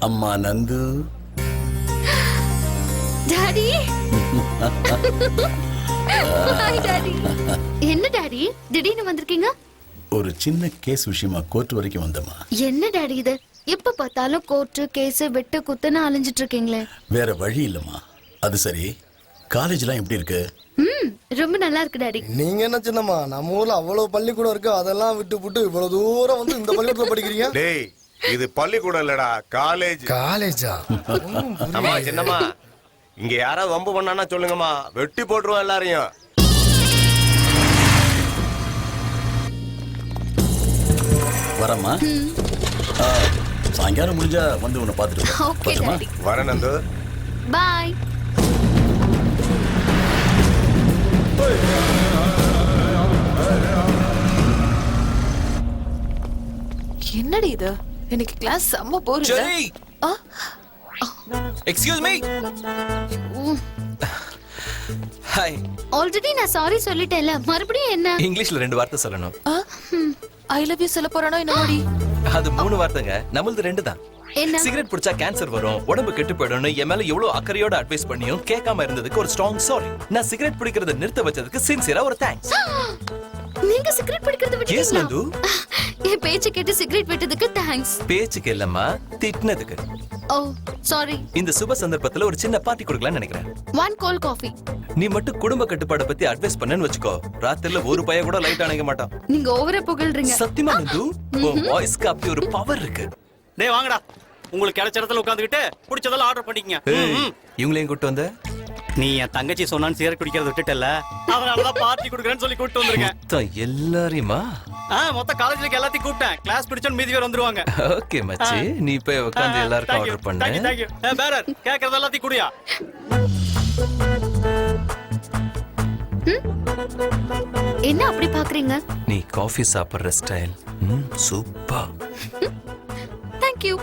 அம்மா Nandu. Daddy. Hi daddy. என்ன daddy திடீர்னு வந்திருக்கீங்க? ஒரு சின்ன கேஸ் விஷயமா கோர்ட் வரைக்கும் வந்தம்மா. என்ன டாடி இது? எப்ப பார்த்தாலும் கோர்ட் கேஸ் வெட்டு குத்துன்னு அலைஞ்சிட்டு இருக்கீங்களே. வேற வழி இல்லம்மா. அது சரி, காலேஜ்லாம் எப்படி இருக்கு? ரொம்ப நல்லா இருக்கு டாடி. நீங்க என்ன சின்னம்மா, நம்ம ஊர்ல அவ்வளவு பள்ளிக்கூடம் இருக்கு, அதெல்லாம் விட்டு புட்டு இவ்வளவு தூரம் வந்து இந்த பள்ளிக்கூடத்துல படிக்கிறீங்க? டேய், இது பள்ளிக்கூடம் இல்லடா, காலேஜ். காலேஜா? அம்மா சின்னம்மா, இங்க யாராவது வம்பு பண்ணானா சொல்லுங்கம்மா, வெட்டி போட்டுருவோம் எல்லாரையும். வரம்மா. சாயங்காலம் முடிஞ்சா வந்து உன்னை பார்த்துட்டு ஓகே டாடி. வரேன் நந்து. பை. என்னடி இது? எனக்கு கிளாஸ் செம்ம போர். ஜெரி, எக்ஸ்கியூஸ் மீ. ஹாய். ஆல்ரெடி நான் சாரி சொல்லிட்டேன்ல, மறுபடியும் என்ன? இங்கிலீஷ்ல 2 வார்த்தை சொல்லணும். ஐ லவ் யூ சொல்ல போறானோ என்னடி? அது 3 வார்த்தைங்க, நம்மளது 2 தான். என்ன? சிகரெட் பிடிச்சா கேன்சர் வரும், உடம்பு கெட்டு போயிடும்னு என் மேல எவ்வளவு அக்கறையோட அட்வைஸ் பண்ணியும் கேட்காம இருந்ததுக்கு ஒரு ஸ்ட்ராங் சாரி. நான் சிகரெட் பிடிக்கிறத நிறுத்த வச்சதுக்கு சின்சியரா ஒரு தேங்க்ஸ். நீங்க சிகரெட் பிடிக்கிறத எஸ் விட்டீங்களா? நந்து. என் பேச்சை கேட்டு சிகரெட் விட்டதுக்கு தேங்க்ஸ். பேச்சுக்கு இல்லம்மா, திட்டினதுக்கு. ஓ சாரி. இந்த சுப சந்தர்ப்பத்துல ஒரு சின்ன பார்ட்டி கொடுக்கலாம்னு நினைக்கிறேன். 1 கோல்ட் காஃபி. நீ மட்டும் குடும்ப கட்டுப்பாட பத்தி அட்வைஸ் பண்ணேன்னு வச்சுக்கோ, ராத்திரில ஒரு பைய கூட லைட் அணைக்க மாட்டான். நீங்க ஓவரா புகழ்றீங்க. சத்தியமா நந்து, உன் வாய்ஸ்க்கு அப்படி ஒரு பவர் இருக்கு. டேய் வாங்கடா, உங்களுக்கு கிடைச்ச இடத்துல உட்காந்துக்கிட்டு பிடிச்சதெல்லாம் ஆர்டர் பண்ணிக்கங்க. இவங்களையும் கூட்டு வந்த? நீ என் தங்கச்சி சொன்னான்னு சிகரெட் குடிக்கிறத விட்டுட்டல, அதனாலதான் பார்ட்டி கொடுக்குறேன்னு சொல்லி கூப்பிட்டு வந்திருக்கேன். எல்லாரையுமா? மொத்த காலேஜ்ல எல்லாத்தையும் கூப்பிட்டேன். கிளாஸ் பிடிச்சோன்னு மீதி பேர் வந்துருவாங்க. ஓகே மச்சி, நீ போய் உட்கார்ந்து எல்லாருக்கும் ஆர்டர் பண்ணு. தேங்க்யூ. பேரர் கேக்குறது எல்லாத்தையும் குடியா. என்ன அப்படி பாக்குறீங்க? நீ காஃபி சாப்பிடுற style super. Thank you.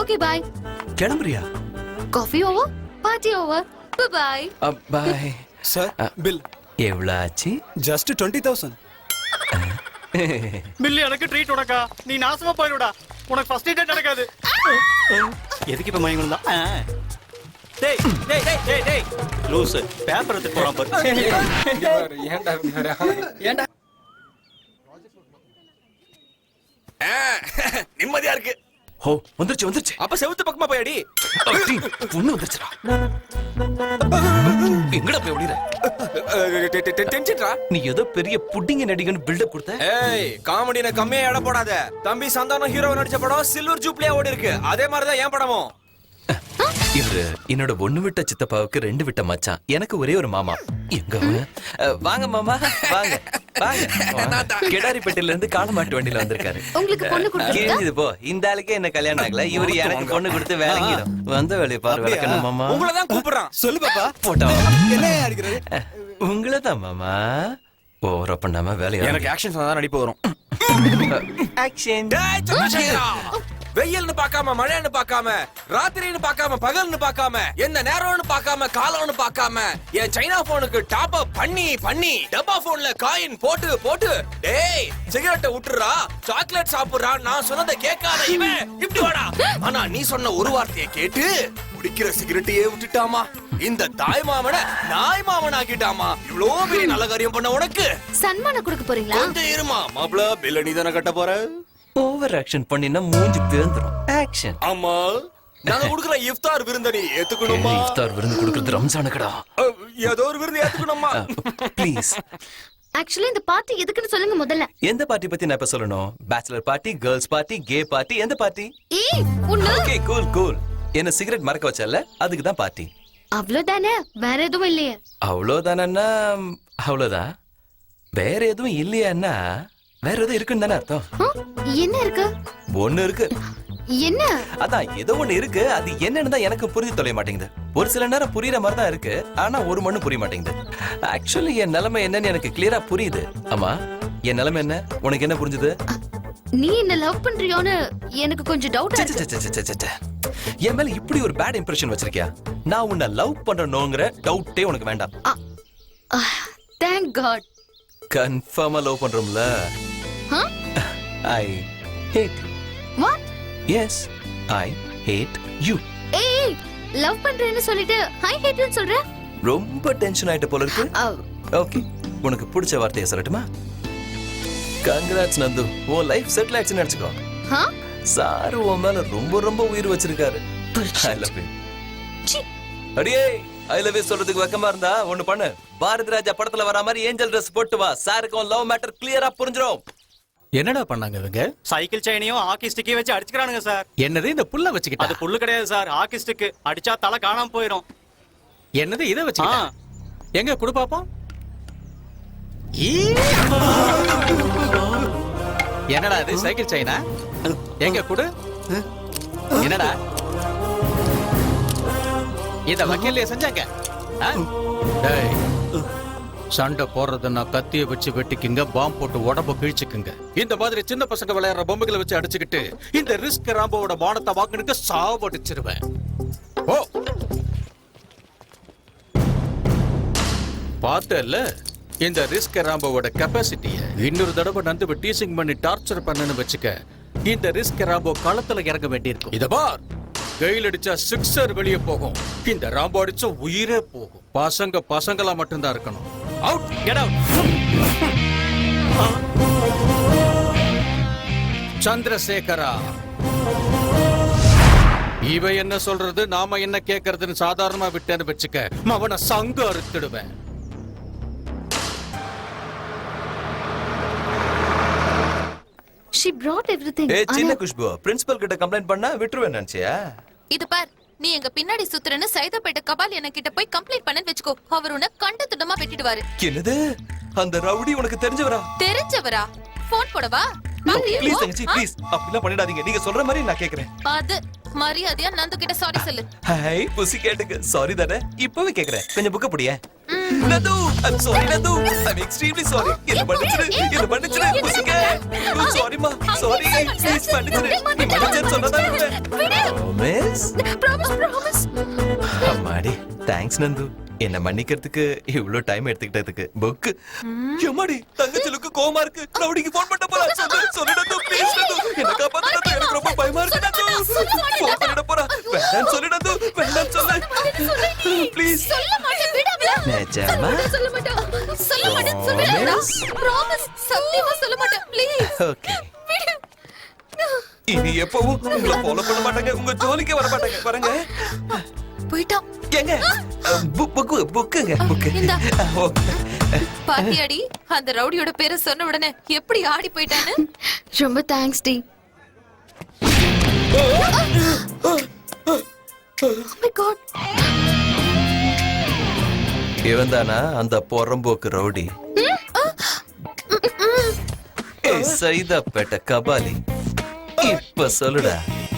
Okay bye. கிளம்புறியா? Coffee over, party over. Bye. Bye. Sir, bill எவ்வளவு ஆச்சு? ஜஸ்ட் 20,000. பில்லு எனக்கு ட்ரீட் உனக்கா. நீ நாசமா போயிடுடா, உனக்கு ஃபர்ஸ்ட் டேட் நடக்காது. எதுக்கு இப்ப மயங்க விழுந்தா? டேய் டேய் டேய் டேய் டேய் லூஸ் பேப்பர் எடுத்து போறான் பாரு. ஏன்டா நிம்மதியா இருக்கு. ஓ வந்துருச்சு. அப்ப செவுத்து பக்கமா போயடி. பொண்ணு வந்துருச்சுடா. எங்கடா போய் ஓடிற? டென்ஷன்டா. நீ ஏதோ பெரிய புட்டிங்க நடிகன்னு பில்டப் கொடுத்த. ஏய், காமெடின கம்மியா எடை போடாத. தம்பி சந்தானம் ஹீரோ நடிச்ச படம் சில்வர் ஜூப்லியா ஓடி இருக்கு. அதே மாதிரி தான் என் படமும். இவரு என்னோட 1 விட்ட சித்தப்பாவுக்கு 2 விட்ட மச்சான். எனக்கு ஒரே ஒரு மாமா. எங்க அவன்? வாங்க மாமா, வாங்க வாங்க. கெடாரிப்பேட்டையில இருந்து காலமாட்டு வண்டியில வந்திருக்காரு. உங்களுக்கு பொண்ணு கொடுத்தீங்க? கேக்குது போ. இந்த ஆளுக்கே என்ன கல்யாணம் ஆகல, இவரு எனக்கு பொண்ணு கொடுத்து வேலைங்கிடும். வந்த வேலையை பாரு. விளக்கணும் மாமா. உங்களை தான் கூப்பிடுறான். சொல்லு பாப்பா. போட்டோ என்ன அடிக்கிறது? உங்களை தான் மாமா. ஓவரா பண்ணாம வேலையை. எனக்கு ஆக்ஷன் சொன்னா தான் நடிப்பு வரும். ஆக்ஷன். வெயில்னு பார்க்காம, மழைன்னு பார்க்காம, ராத்திரின்னு பார்க்காம, பகல்னு பார்க்காம, எந்த நேரம்னு பார்க்காம, காலம்னு பார்க்காம, என் சைனா போனுக்கு டாப் அப் பண்ணி டப்பா போன்ல காயின் போட்டு டேய் சிகரெட்டை விட்டுறா, சாக்லேட் சாப்பிடுறா, நான் சொன்னதை கேட்காத இவன் இப்படி வாடா. ஆனா நீ சொன்ன ஒரு வார்த்தையை கேட்டு குடிக்கிற சிகரெட்டையே விட்டுட்டாமா. இந்த தாய் மாமனை நாய் மாமன் ஆக்கிட்டாமா. இவ்வளோ பெரிய நல்ல காரியம் பண்ண உனக்கு சன்மானம் கொடுக்க போறீங்களா? கொஞ்சம் இருமா மாப்ள, பில்ல நீ தானே கட்ட போற. ஓவர் ஆக்ஷன் பண்ணினா மூஞ்சி பேந்துரும். ஆக்ஷன். ஆமா, நாங்க குடுக்குற இஃப்தார் விருந்தடி ஏத்துக்கணுமா? இஃப்தார் விருந்து குடுக்குறது ரம்ஜானுக்குடா. ஏதோ ஒரு விருந்து ஏத்துக்கணுமா? ப்ளீஸ். ஆக்சுவலி இந்த பார்ட்டி எதுக்குன்னு சொல்லுங்க முதல்ல. எந்த பார்ட்டி பத்தி நான் இப்ப சொல்லணும்? Bachelor party, girls party, K party, எந்த பார்ட்டி? ஏய் உன்ன. Okay cool. என்ன சிகரெட் மறக்க வச்சல, அதுக்கு தான் பார்ட்டி. அவ்வளவுதானே, வேற எதுவும் இல்லையே? அவ்வளவுதானா? அவ்வளவுதான். வேற எதுவும் இல்லையான்னா வேற எதுவும் இருக்குன்னு தானே அர்த்தம். என்ன இருக்கு? ஒண்ணு இருக்கு. என்ன? அதான் ஏதோ ஒண்ணு இருக்கு. அது என்னன்னு தான் எனக்கு புரிஞ்சு தொலைய மாட்டேங்குது. ஒரு சில நேரம் புரியுற மாதிரி தான் இருக்கு, ஆனா ஒரு மண்ணு புரிய மாட்டேங்குது. ஆக்சுவலி என் நிலைமை என்னன்னு எனக்கு கிளியரா புரியுது. ஆமா, என் நிலைமை என்ன? உனக்கு என்ன புரிஞ்சுது? நீ என்ன லவ் பண்றியோன்னு எனக்கு கொஞ்சம் டவுட் இருக்கு. என் மேல இப்படி ஒரு பேட் இம்ப்ரெஷன் வச்சிருக்கியா? நான் உன்னை லவ் பண்றேனோங்கற டவுட்டே உனக்கு வேண்டாம். Thank God. கன்ஃபார்மா லவ் பண்றோம்ல. I hate you. What? Yes, I hate you. ஏய் லவ் பண்றேன்னு சொல்லிட்டு ஹை ஹேட்னு சொல்ற? ரொம்ப டென்ஷன் ஆயிட்ட போல இருக்கு. ஓகே, உனக்கு பிடிச்ச வார்த்தையை சொல்லட்டுமா? கங்க்ராட்ஸ் நந்து, உன் லைஃப் செட்டில் ஆயிடுச்சுன்னு நினைச்சுக்கோ. ஹா? சாரு உன் மேல ரொம்ப ரொம்ப உயிர் வச்சிருக்காரு. I love you. சீ. அடியே, ஐ லவ் யூ சொல்றதுக்கு வெக்கமா இருந்தா ஒண்ணு பண்ணு. பாரதி ராஜா படத்துல வர மாதிரி ஏஞ்சல் ட்ரெஸ் போட்டு வா. சாருக்கு லவ் மேட்டர் கிளியரா புரிஞ்சிரும். என்னடா பண்ணாங்க இவங்க? சைக்கிள் செயினையும் ஹாக்கி ஸ்டிக்கையும் வச்சு அடிச்சுக்கிறானுங்க சார். என்னது இந்த புல்ல வச்சுக்கிட்டா? அது புல்லு கிடையாது சார், ஹாக்கி ஸ்டிக். அடிச்சா தலை காணாம போயிடும். என்னது இத வச்சுக்கிட்டா? எங்க குடு பாப்போம். என்னடா இது சைக்கிள் செயினா? எங்க குடு. என்னடா இத வக்கீல்ல செஞ்சாங்க? டேய், சண்டை போடுறதுன்னா கத்திய வச்சு வெட்டிக்குங்க, பாம்பு போட்டு உடம்ப கிழிச்சுக்குங்க. இந்த மாதிரி சின்ன பசங்க விளையாடுற பொம்மைகளை வச்சு அடிச்சுக்கிட்டு இந்த ரிஸ்க் ராம்போட மானத்தை வாங்கினுக்கு சாவடிச்சிருவேன். ஓ பார்த்தல இந்த ரிஸ்க் ராம்போட கெப்பாசிட்டியை. இன்னொரு தடவை நந்துவை டீசிங் பண்ணி டார்ச்சர் பண்ணனு வச்சுக்க, இந்த ரிஸ்க் ராம்போ களத்துல இறங்க வேண்டியிருக்கும். இத பார், கையில் அடிச்சா சிக்ஸர் வெளியே போகும், இந்த ராம்போ அடிச்சா உயிரே போகும். பசங்க பசங்களா மட்டும்தான் இருக்கணும். Out, get out. சந்திரசேகரா, இவ என்ன சொல்றது நாம என்ன கேக்குறதுன்னு சாதாரணமா விட்டேன்னு வச்சுக்க, அவனை சங்க அறுத்துடுவேன். She brought everything. ஏய் சின்ன குஷ்பு, பிரின்சிபல் கிட்ட கம்ப்ளைண்ட் பண்ணா விட்டுருவேன் நினைச்சியா? இது பார், நீ எங்க பின்னாடி சுத்துறன்னு சைதாப்பேட்டை கபால் என்ன கிட்ட போய் கம்ப்ளைண்ட் பண்ணன்னு வெச்சுக்கோ. அவர் உன்னை கண்ட துண்டமா வெட்டிடுவாரு. என்னது? அந்த ரவுடி உனக்கு தெரிஞ்சவரா? தெரிஞ்சவரா? போன் போடவா? ப்ளீஸ் தங்கச்சி, ப்ளீஸ் அப்படிலாம் பண்ணிடாதீங்க. நீங்க சொல்ற மாதிரி நான் கேக்குறேன். அது மரியாதையா நந்து கிட்ட சாரி சொல்லு. ஹாய் புசி கேட்டுங்க. சாரி தானே, இப்பவே கேக்குறேன். கொஞ்சம் புக்க புடியே. நது, I'm sorry நது. I'm extremely sorry. என்ன மன்னிச்சிடு புசி கே. சாரிமா, சாரி. ப்ளீஸ் மன்னிச்சிடு. நீ மன்னிச்சேன்னு சொன்னதா இருப்பேன். Promise. அம்மாடி, தேங்க்ஸ் நந்து. என்ன மன்னிக்கிறதுக்கு இவ்ளோ டைம் எடுத்துக்கிட்டதுக்கு. புக் எம்மாடி, தங்கச்சிலுக்கு கோவமா இருக்கு. ரவுடிக்கு ஃபோன் பண்ண போறா. சொல்லு நந்து, ப்ளீஸ் நந்து. என்ன காப்பாத்து நந்து, எனக்கு ரொம்ப பயமா இருக்கு நந்து. ஃபோன் பண்ண போறா. வேண்டாம் சொல்லு நந்து, வேண்டாம் சொல்லு. ப்ளீஸ் சொல்ல மாட்டேன், விடாமல. நிஜமா? சொல்ல மாட்டேன் சொல்லுடா. ப்ராமிஸ், சத்தியமா சொல்ல மாட்டேன். ப்ளீஸ். ஓகே. இனி எப்பவும் உங்களை ஃபாலோ பண்ண மாட்டாங்க, உங்க ஜோலிக்கே வர மாட்டாங்க. பாருங்க போய்ட்டான். எங்க புக்குங்க புக்கு. இந்தா. பாத்தியாடி, அந்த ரவுடியோட பேரை சொன்ன உடனே எப்படி ஆடி போயிட்டான்னு. ரொம்ப தேங்க்ஸ் டி. Oh my god. இவன் தானா அந்த பொறம்போக்கு ரவுடி? சைதாப்பேட்டை கபாலி. இப்ப சொல்லுடா,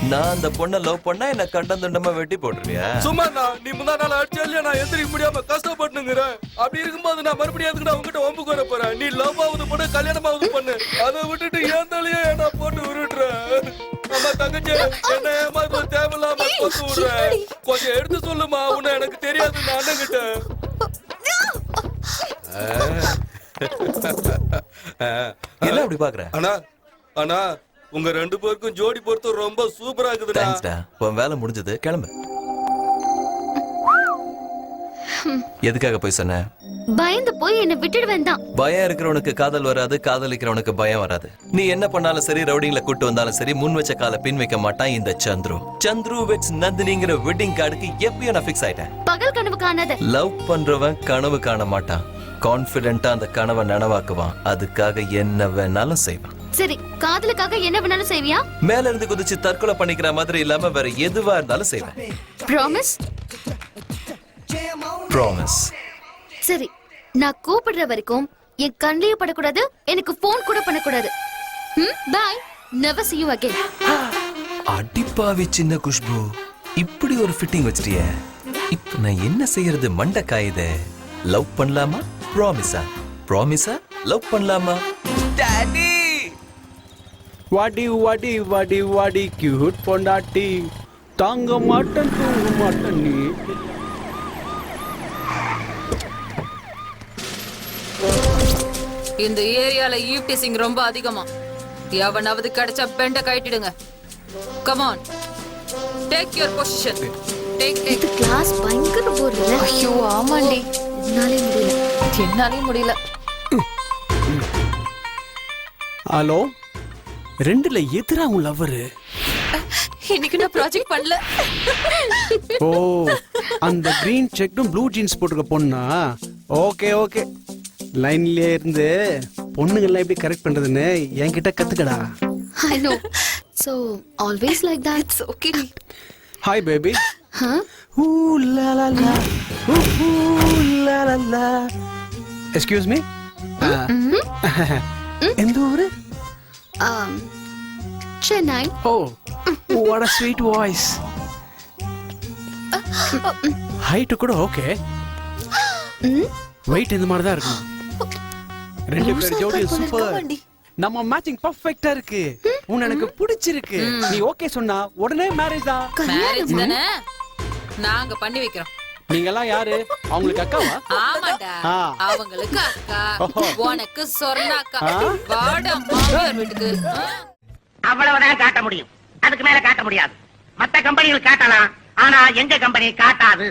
நான் அந்த பொண்ணை லவ் பண்ணா என்ன கண்டந்துண்டமா வெட்டி போட்டுருவியா? சும்மா நீ முந்தா நாள் அடிச்சா இல்லையா, நான் எந்திரிக்க முடியாம கஷ்டப்பட்டுங்கிறேன். அப்படி இருக்கும்போது நான் மறுபடியும் அதுக்கு உங்ககிட்ட ஒம்பு கோர போறேன். நீ லவ் ஆகுது பண்ணு, கல்யாணமாவது பண்ணு. அதை விட்டுட்டு ஏன் தலையே என்ன போட்டு உருட்டுறேன். அம்மா தங்கச்சி, என்ன ஏமாத்த தேவையில்லாம போட்டு விடுறேன். கொஞ்சம் எடுத்து சொல்லுமா, உன்னை எனக்கு தெரியாது நான் அண்ணன் கிட்ட. என்ன அப்படி பாக்குற? ஆனா உங்க ரெண்டு பேருக்கும் ஜோடி பொறுத்து ரொம்ப சூப்பரா இருக்குதுடா. தேங்க்ஸ்டா. உன் வேலை முடிஞ்சது, கிளம்பு. எதுக்காக போய் சொன்ன? பயந்து போய் என்ன விட்டுடுவேன் தான். பயம் இருக்கிறவனுக்கு காதல் வராது, காதலிக்கிறவனுக்கு பயம் வராது. நீ என்ன பண்ணாலும் சரி, ரவுடிங்களை கூட்டு வந்தாலும் சரி, முன் வச்ச கால பின் வைக்க மாட்டான் இந்த சந்துரு வெட்ஸ் நந்தினிங்கிற வெட்டிங் கார்டுக்கு எப்பயும் நான் ஃபிக்ஸ் ஆயிட்டேன். பகல் கனவு காணாத. லவ் பண்றவன் கனவு காண மாட்டான், கான்பிடென்ட்டா அந்த கனவை நனவாக்குவான். அதுக்காக என்ன வேணாலும் செய்வான். சரி, காதலுக்காக என்ன வேணாலும் செய்வியா? மேல இருந்து குதிச்சு தற்கொலை பண்ணிக்கிற மாதிரி இல்லாம வேற எதுவா இருந்தாலும் செய்வேன். ப்ராமிஸ்? ப்ராமிஸ். சரி, நான் கூப்பிடுற வரைக்கும் என் கண்ணிலே படக்கூடாது, எனக்கு போன் கூட பண்ணக்கூடாது. Bye. Never see you again. அடிப்பாவி சின்ன குஷ்பு, இப்படி ஒரு ஃபிட்டிங் வச்சிட்டியே. இப்ப நான் என்ன செய்யறது? மண்டை காயுதே. லவ் பண்ணலாமா? ப்ராமிஸா? ப்ராமிஸா? லவ் பண்ணலாமா? டாடி வாடி வாடி வாடி வாடி கியூட் பொண்டாட்டி, தாங்க மாட்டேன் தூங்க மாட்டேன் நீ. இந்த ஏரியால ஈவ்டீசிங் ரொம்ப அதிகமா. எவனாவது கிடைச்சா பெண்ட கட்டிடுங்க. Come on. Take your position. Take இது கிளாஸ் பயங்கர போர் இல்ல? ஐயோ ஆமாண்டி, என்னாலே முடியல. ஹலோ, ரெண்டுல எதிரா உன் லவ்வரு? இன்னைக்கு நான் ப்ராஜெக்ட் பண்ணல. ஓ, அந்த கிரீன் செக்கும் ப்ளூ ஜீன்ஸ் போட்டுக்க பொண்ணா? ஓகே ஓகே, லைன்லயே இருந்து பொண்ணுங்கெல்லாம் எப்படி கரெக்ட் பண்றதுன்னு என்கிட்ட கத்துக்கடா. I know. So always like that. It's okay. Hi baby. Huh? Ooh la la la, ooh la la la. Excuse me, எந்த ஊரு? Chennai. Oh, what a sweet voice. Height கூட okay, wait இந்த மாதிரி தான் இருக்கும். ரெண்டு பேர் ஜோடி சூப்பர். நம்ம மேட்சிங் பர்ஃபெக்ட்டா இருக்கு. உன்னை எனக்கு பிடிச்சிருக்கு. நீ ஓகே சொன்னா உடனே மேரேஜ் தான். மேரேஜ் தானே, நாங்க பண்ணி வைக்கிறோம். நீங்க எல்லாம் யாரு? அவங்களுக்கு அக்காவா? ஆமாடா, ஆ. அவங்களுக்கு அக்கா, ஓஹோ. உனக்கு சொர்ணாக்கா. ஆ? வாடா மாமியார் வீட்டுக்கு. அவ்வளவுதான் காட்ட முடியும், அதுக்கு மேல காட்ட முடியாது. மத்த கம்பெனிகள் காட்டலாம், ஆனா எங்க கம்பெனி காட்டாது.